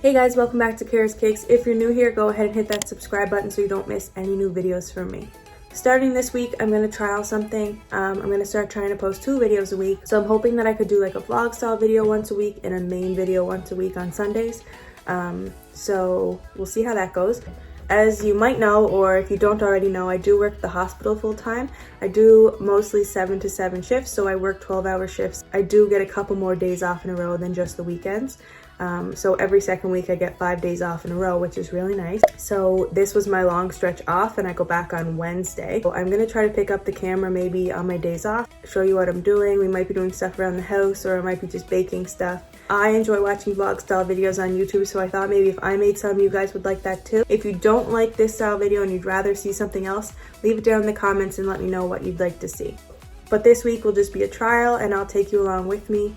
Hey guys, welcome back to Cara's Cakes. If you're new here, go ahead and hit that subscribe button so you don't miss any new videos from me. Starting this week, I'm going to trial something. I'm going to start trying to post 2 videos a week. So I'm hoping that I could do like a vlog style video once a week and a main video once a week on Sundays. So we'll see how that goes. As you might know, or if you don't already know, I do work at the hospital full time. I do mostly 7 to 7 shifts, so I work 12-hour shifts. I do get a couple more days off in a row than just the weekends. So every second week I get 5 days off in a row, which is really nice. So this was my long stretch off and I go back on Wednesday. So I'm gonna try to pick up the camera maybe on my days off, show you what I'm doing. We might be doing stuff around the house, or I might be just baking stuff. I enjoy watching vlog style videos on YouTube, so I thought maybe if I made some, you guys would like that too. If you don't like this style video and you'd rather see something else, leave it down in the comments and let me know what you'd like to see. But this week will just be a trial and I'll take you along with me.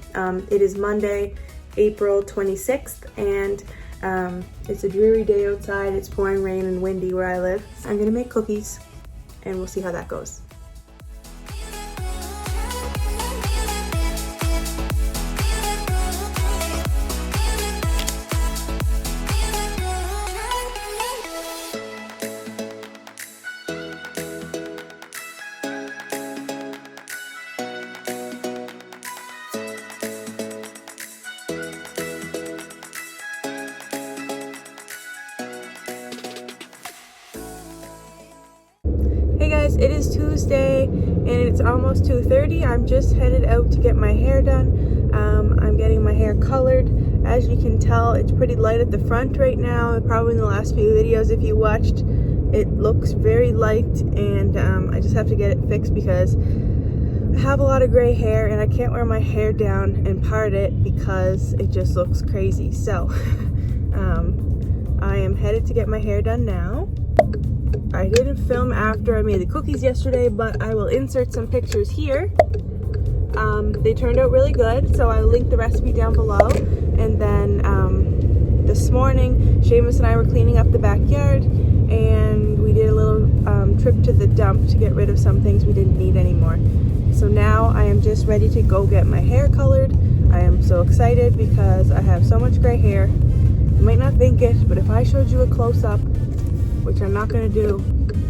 It is Monday, April 26th, and it's a dreary day outside. It's pouring rain and windy where I live. I'm gonna make cookies and we'll see how that goes. Hey guys, it is Tuesday and it's almost 2:30. I'm just headed out to get my hair done. I'm getting my hair colored. As you can tell, it's pretty light at the front right now. Probably in the last few videos if you watched, it looks very light, and I just have to get it fixed because I have a lot of gray hair and I can't wear my hair down and part it because it just looks crazy. So I am headed to get my hair done now. I didn't film after I made the cookies yesterday, but I will insert some pictures here. They turned out really good, so I'll link the recipe down below. And then this morning, Seamus and I were cleaning up the backyard, and we did a little trip to the dump to get rid of some things we didn't need anymore. So now I am just ready to go get my hair colored. I am so excited because I have so much gray hair. You might not think it, but if I showed you a close-up, which I'm not going to do,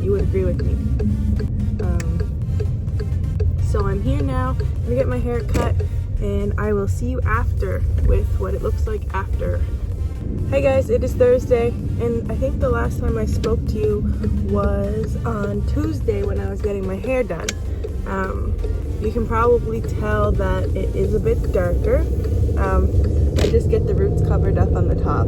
you would agree with me. So I'm here now. I'm going to get my hair cut, and I will see you after with what it looks like after. Hey guys, it is Thursday, and I think the last time I spoke to you was on Tuesday when I was getting my hair done. You can probably tell that it is a bit darker. I just get the roots covered up on the top.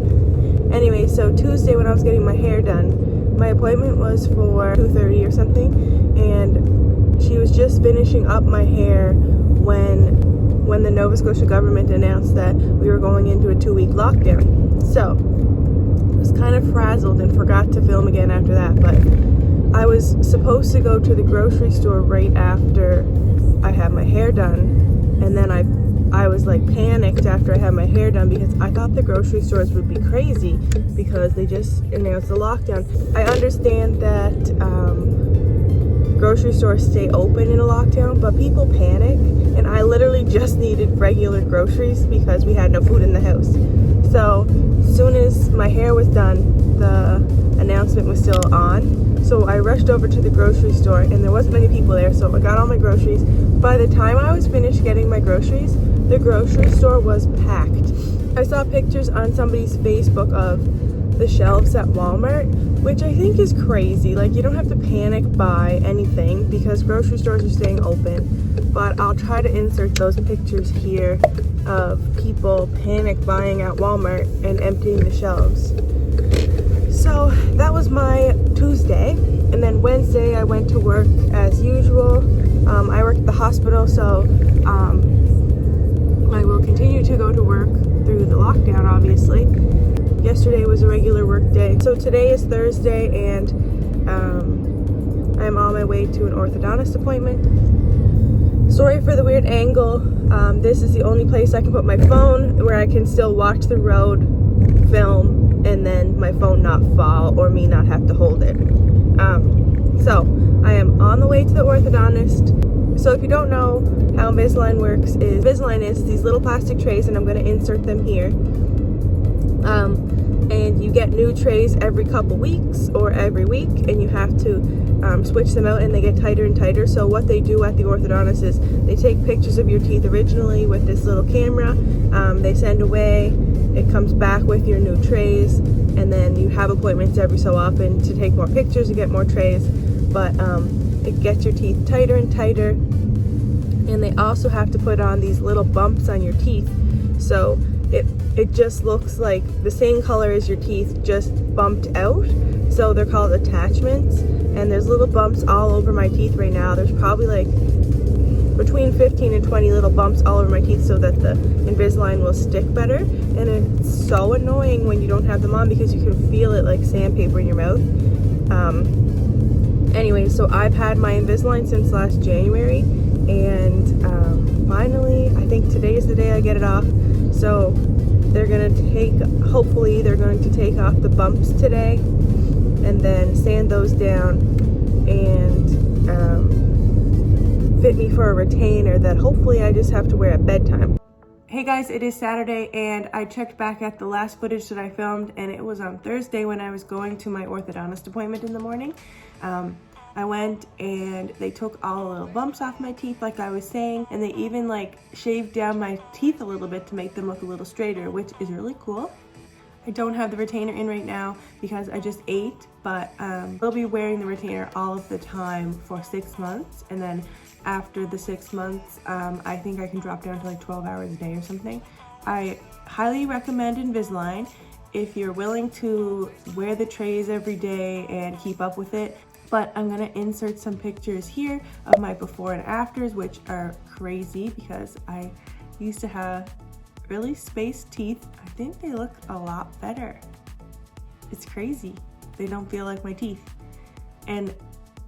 Anyway, so Tuesday when I was getting my hair done, my appointment was for 2:30 or something, and she was just finishing up my hair when the Nova Scotia government announced that we were going into a 2-week lockdown. So I was kind of frazzled and forgot to film again after that, but I was supposed to go to the grocery store right after I had my hair done, and then I was like panicked after I had my hair done because I thought the grocery stores would be crazy because they just announced the lockdown. I understand that grocery stores stay open in a lockdown, but people panic, and I literally just needed regular groceries because we had no food in the house. So as soon as my hair was done, the announcement was still on. So I rushed over to the grocery store, and there wasn't many people there, so I got all my groceries. By the time I was finished getting my groceries, the grocery store was packed. I saw pictures on somebody's Facebook of the shelves at Walmart, which I think is crazy. Like, you don't have to panic buy anything because grocery stores are staying open, but I'll try to insert those pictures here of people panic buying at Walmart and emptying the shelves. So that was my Tuesday, and then Wednesday I went to work as usual. I work at the hospital, so I will continue to go to work through the lockdown, obviously. Yesterday was a regular work day. So today is Thursday, and I'm on my way to an orthodontist appointment. Sorry for the weird angle. This is the only place I can put my phone where I can still watch the road, film, and then my phone not fall or me not have to hold it. So I am on the way to the orthodontist. So if you don't know how Invisalign works, Invisalign is these little plastic trays, and I'm going to insert them here. get new trays every couple weeks or every week, and you have to switch them out, and they get tighter and tighter. So what they do at the orthodontist is they take pictures of your teeth originally with this little camera. They send away, it comes back with your new trays, and then you have appointments every so often to take more pictures and get more trays. But it gets your teeth tighter and tighter. And they also have to put on these little bumps on your teeth, so it just looks like the same color as your teeth, just bumped out. So they're called attachments, and there's little bumps all over my teeth right now. There's probably like between 15 and 20 little bumps all over my teeth so that the Invisalign will stick better. And it's so annoying when you don't have them on because you can feel it like sandpaper in your mouth. Anyway, so I've had my Invisalign since last January, and finally, I think today is the day I get it off. So they're gonna hopefully they're going to take off the bumps today and then sand those down and fit me for a retainer that hopefully I just have to wear at bedtime. Hey guys, it is Saturday, and I checked back at the last footage that I filmed, and it was on Thursday when I was going to my orthodontist appointment in the morning. I went and they took all the little bumps off my teeth like I was saying, and they even like shaved down my teeth a little bit to make them look a little straighter, which is really cool. I don't have the retainer in right now because I just ate, but I'll be wearing the retainer all of the time for 6 months, and then after the 6 months, I think I can drop down to like 12 hours a day or something. I highly recommend Invisalign if you're willing to wear the trays every day and keep up with it. But I'm gonna insert some pictures here of my before and afters, which are crazy because I used to have really spaced teeth. I think they look a lot better. It's crazy. They don't feel like my teeth. And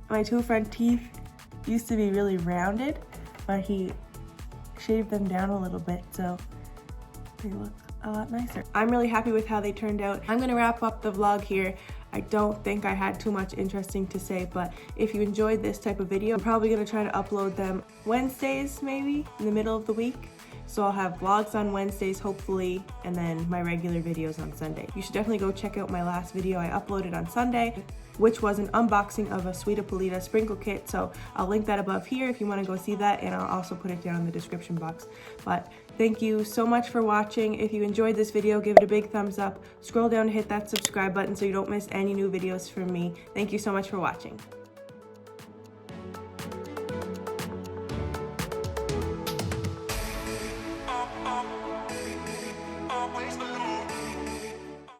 my two front teeth used to be really rounded, but he shaved them down a little bit, so they look a lot nicer. I'm really happy with how they turned out. I'm gonna wrap up the vlog here. I don't think I had too much interesting to say, but if you enjoyed this type of video, I'm probably gonna try to upload them Wednesdays, maybe in the middle of the week. So I'll have vlogs on Wednesdays, hopefully, and then my regular videos on Sunday. You should definitely go check out my last video I uploaded on Sunday, which was an unboxing of a Sweeta Polita sprinkle kit. So I'll link that above here if you want to go see that, and I'll also put it down in the description box. But thank you so much for watching. If you enjoyed this video, give it a big thumbs up. Scroll down to hit that subscribe button so you don't miss any new videos from me. Thank you so much for watching.